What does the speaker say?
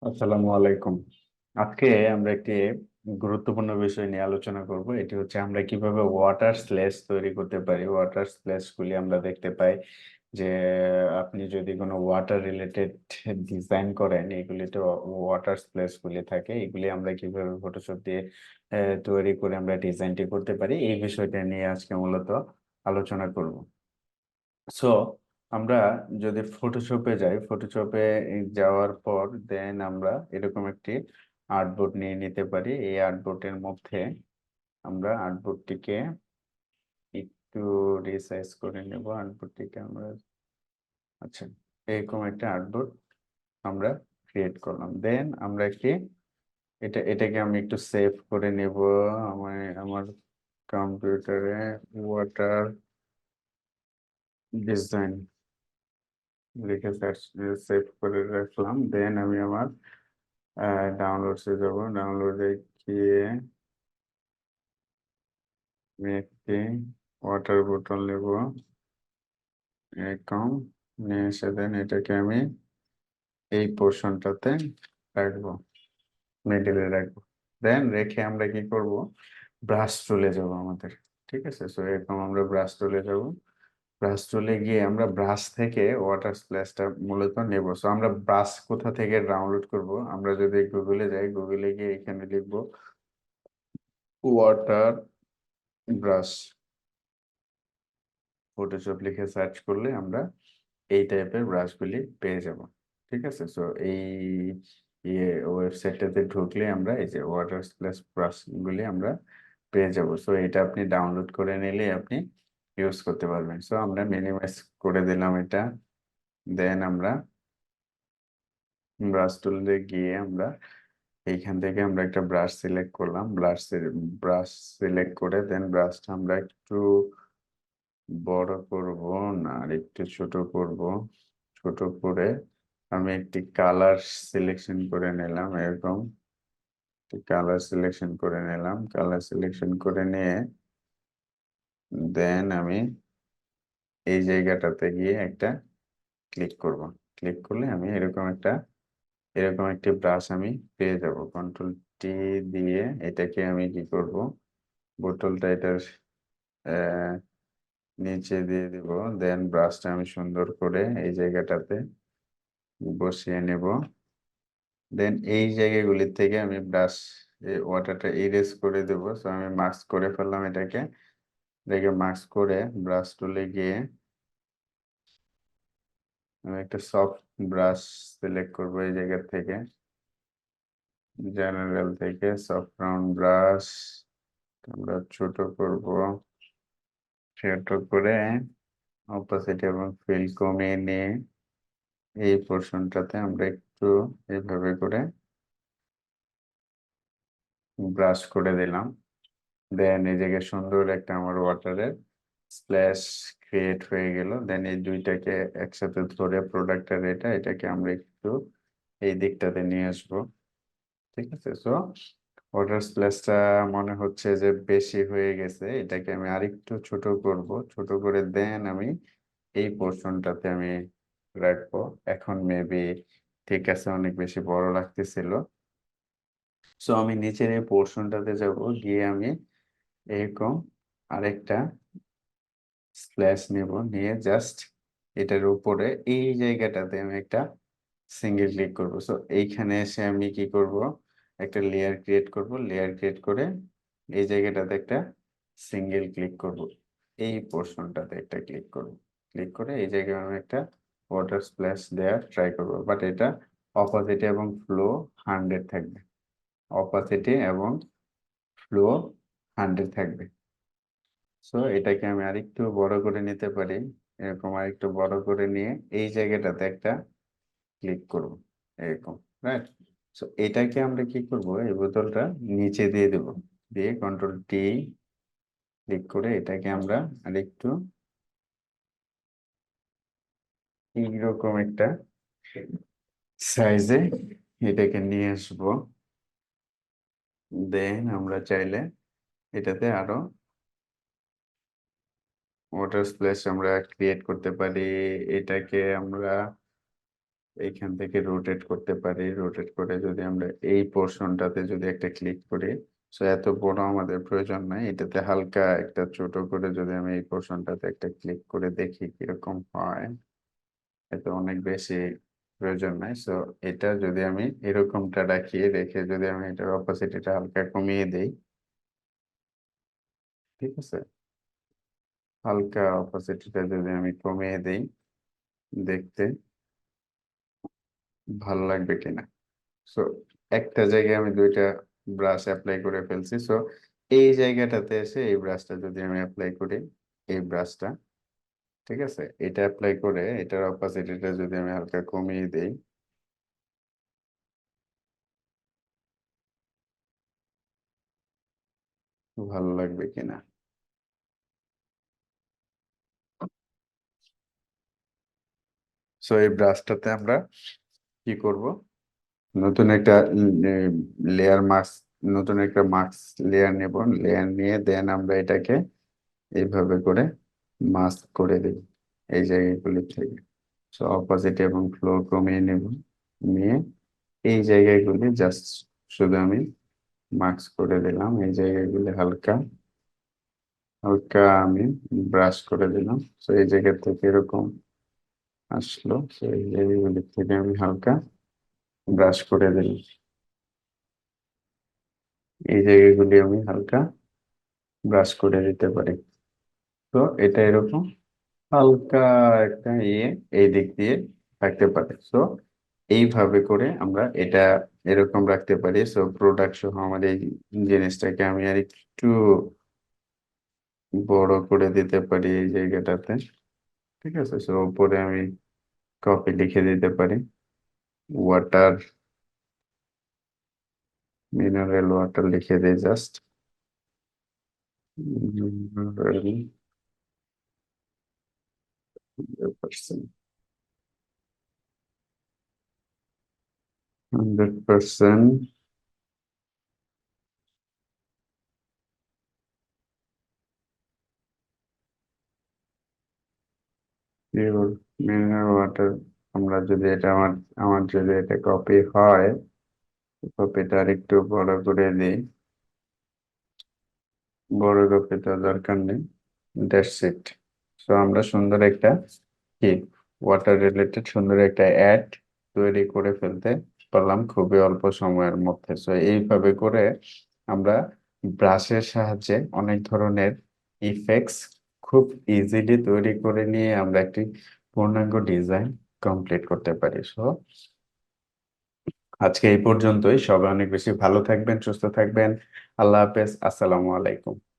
আসসালামু আলাইকুম। আজকে আমরা একটি গুরুত্বপূর্ণ বিষয় নিয়ে আলোচনা করব। এটি হচ্ছে আমরা কিভাবে ওয়াটার স্প্ল্যাশ তৈরি করতে পারি। ওয়াটার স্প্ল্যাশ গুলি আমরা দেখতে পাই যে আপনি যদি কোনো ওয়াটার রিলেটেড ডিজাইন করেন, এগুলিতে ওয়াটার স্প্ল্যাশ গুলি থাকে। এগুলি আমরা কিভাবে ফটোশপ দিয়ে তৈরি করে আমরা ডিজাইনটি করতে পারি, এই বিষয়টা নিয়ে আজকে মূলত আলোচনা করব। সো আমরা যদি ফটোশপে যাই, ফটোশপে যাওয়ার পর দেন আমরা এরকম একটি আর্টবোর্ড নিয়ে নিতে পারি। এই আর্টবোর্ডের মধ্যে আমরা আর্টবোর্ডটিকে একটু রিসাইজ করে নেব। আর্টবোর্ডটিকে আমরা আচ্ছা, এরকম একটা আর্টবোর্ড আমরা ক্রিয়েট করলাম। দেন আমরা কি এটাকে আমি একটু সেভ করে নেব আমার কম্পিউটারে। ওয়াটার ডিজাইন লিখে সেভ করে রাখলাম। দেন আমি আমার ডাউনলোডসে যাব। ডাউনলোডে গিয়ে আমি একটি ওয়াটার বোতল নেব, এরকম নিয়ে এসে দেন এটাকে আমি এই পোর্শনটাতে রাখবো, মিডিলে রাখবো। দেন রেখে আমরা কি করব, ব্রাশ টুলে যাব আমাদের। ঠিক আছে, সো এরকম আমরা ব্রাশ টুলে যাব। ব্রাশ টুলে গিয়ে আমরা ব্রাশ থেকে ওয়াটার স্প্ল্যাশটা মূলত নেব। সো আমরা ব্রাশ কোথা থেকে ডাউনলোড করব, আমরা যদি গুগলে যাই, গুগলে গিয়ে এখানে লিখবো ওয়াটার ব্রাশ। ফটোশপ লিখে সার্চ করলে আমরা এই টাইপের ব্রাশগুলি পেয়ে যাব। ঠিক আছে, সো এই ওয়েবসাইটটাতে ঢুকলে আমরা এই যে ওয়াটার স্প্ল্যাশ ব্রাশগুলি আমরা পেয়ে যাব। সো এটা আপনি ডাউনলোড করে নিলে আপনি ইউজ করতে পারবেন। সো আমরা মিনিমাইজ করে দিলাম এটা। দেন আমরা ব্রাশ টুলে গিয়ে আমরা এইখান থেকে আমরা একটা ব্রাশ সিলেক্ট করলাম। ব্রাশ সিলেক্ট করে দেন ব্রাশটা আমরা একটু বড় করব না, আর একটু ছোট করব। ছোট করে আমি একটি কালার সিলেকশন করে নিলাম, এরকম কালার সিলেকশন করে নিলাম। কালার সিলেকশন করে নিয়ে দেন আমি এই জায়গাটাতে গিয়ে একটা ক্লিক করব। ক্লিক করলে আমি এরকম একটি ব্রাশ আমি পেয়ে যাব। কন্ট্রোল টি দিয়ে এটাকে আমি কি করব, বোতলটা এটার আহ, নিচে দিয়ে দিব। দেন ব্রাশটা আমি সুন্দর করে এই জায়গাটাতে বসিয়ে নেব। দেন এই জায়গাগুলির থেকে আমি ব্রাশ ওয়াটারটা ইরেজ করে দেবো। সো আমি মাস্ক করে ফেললাম এটাকে। দেখে মাস্ক করে ব্রাশ টুলে গিয়ে আমি একটা সফট ব্রাশ সিলেক্ট করবো এই জায়গা থেকে, জেনারেল থেকে সফট রাউন্ড ব্রাশ আমরা ছোট করব। ছোট করে অপাসিটি এবং ফিল কমিয়ে নিয়ে এই পোর্শনটাতে আমরা একটু এইভাবে করে ব্রাশ করে দিলাম। দেন এই জায়গায় সুন্দর একটা আমার ওয়াটারের স্প্ল্যাশ ক্রিয়েট হয়ে গেল। দেন এই দুইটাকে একসাথে ধরে প্রোডাক্টের এটাকে আমরা একটু এই দিকটাতে নিয়ে আসবো। ঠিক আছে, সো ওয়াটার স্প্ল্যাশটা মনে হচ্ছে যে বেশি হয়ে গেছে, এটাকে আমি আরেকটু ছোট করব। ছোট করে দেন আমি এই পোর্শনটাতে আমি রাখবো। এখন মেবি ঠিক আছে, অনেক বেশি বড় লাগতেছিল। সো আমি নিচের এই পোর্শনটাতে যাব, গিয়ে আমি এরকম আরেকটা স্প্ল্যাশ নেব, নিয়ে জাস্ট এটার উপরে এই জায়গাটাতে আমি একটা সিঙ্গেল ক্লিক করব। সো এইখানে এসে আমি কি করব, একটা লেয়ার ক্রিয়েট করব। লেয়ার ক্রিয়েট করে এই জায়গাটাতে একটা সিঙ্গেল ক্লিক করব। এই পোর্শনটাতে একটা ক্লিক করব। ক্লিক করে এই জায়গায় আমি একটা ওয়াটার স্প্ল্যাশ দেওয়ার ট্রাই করব, বাট এটা অপাসিটি এবং ফ্লো 100 থাকবে। অপাসিটি এবং ফ্লো 100 থাকবে। সো এটাকে আমি আরেকটু বড় করে নিতে পারি। এরকম আরেকটু বড় করে নিয়ে এই জায়গাটাতে একটা ক্লিক করব, এরকম, রাইট। সো এটাকে আমরা কি করব, এই বোতলটা নিচে দিয়ে দেব। দিয়ে কন্ট্রোল টি ক্লিক করে এটাকে আমরা আরেকটু এইরকম একটা সাইজে এটাকে নিয়ে আসবো। দেন আমরা চাইলে এটাতে আরো ওয়াটার স্প্ল্যাশ আমরা ক্রিয়েট করতে পারি। এটাকে আমরা এইখান থেকে রোটেট করতে পারি, রোটেট করে যদি আমরা এই পোর্শনটাতে যদি একটা ক্লিক করি, সো এত বড় আমাদের প্রয়োজন নাই, এটাতে হালকা একটা ছোট করে যদি আমি এই পোর্শনটাতে একটা ক্লিক করে দেখি কিরকম হয়, এতে অনেক বেশি প্রয়োজন নাই। সো এটা যদি আমি এরকমটা রাখিয়ে রেখে যদি আমি এটার অপাসিটিটা হালকা কমিয়ে দেই, ঠিক আছে, হালকা অপাসিটিটা যদি আমি কমিয়ে দেই, দেখতে ভালো লাগবে কিনা। সো একটা জায়গায় আমি দুইটা ব্রাশ অ্যাপ্লাই করে ফেলছি। সো এই জায়গাটাতে এসে এই ব্রাশটা যদি আমি অ্যাপ্লাই করি, এই ব্রাশটা, ঠিক আছে, এটা অ্যাপ্লাই করে এটার অপাসিটিটা যদি আমি হালকা কমিয়ে দেই, ভালো লাগবে কিনা। সো এই ব্রাশটাতে আমরা কি করব, নতুন একটা লেয়ার মাস্ক, নতুন একটা মাস্ক লেয়ার নেব, লেয়ার নিয়ে দেন আমরা এটাকে এইভাবে করে মাস্ক করে দেব এই জায়গাগুলি থেকে। সো অপোজিট এবং ফ্লো কমিয়ে নেব, নিয়ে এই জায়গাগুলি জাস্ট শুধু আমি মাস্ক করে দিলাম, এই জায়গাগুলি হালকা হালকা আমি ব্রাশ করে দিলাম। তো এই জায়গা থেকে এরকম আসলো, তো এই জায়গাগুলি থেকে আমি হালকা ব্রাশ করে দিলাম, এই জায়গাগুলি আমি হালকা ব্রাশ করে দিতে পারি। তো এটা এরকম হালকা একটা এই দিক দিয়ে থাকতে পারে। সো এইভাবে করে আমরা এটা এরকম রাখতে পারি। সো প্রোডাক্ট সহ আমার এই জিনিসটাকে আমি আর একটু বড় করে দিতে পারি এই জায়গাটাতে, ঠিক আছে। সো উপরে আমি কপি লিখে দিতে পারি, ওয়াটার, মিনারেল ওয়াটার লিখে দিই just, mineral 100%, pure mineral water. আমরা যদি এটা আমার আমার যদি এটা কপি হয়, কপিটা আর একটু বড় করে দিই, বড় কপিটা দরকার নেই, দ্যাটস ইট। সো আমরা সুন্দর একটা কি ওয়াটার রিলেটেড সুন্দর একটা অ্যাড তৈরি করে ফেলতে পারলাম খুবই অল্প সময়ের মধ্যে। সো এইভাবে করে আমরা ব্রাশের সাহায্যে অনেক ধরনের ইফেক্টস খুব ইজিলি তৈরি করে নিয়ে আমরা একটি পূর্ণাঙ্গ ডিজাইন কমপ্লিট করতে পারি। সো আজকে এই পর্যন্তই, সবাই অনেক বেশি ভালো থাকবেন, সুস্থ থাকবেন। আল্লাহ হাফেজ, আসসালামু আলাইকুম।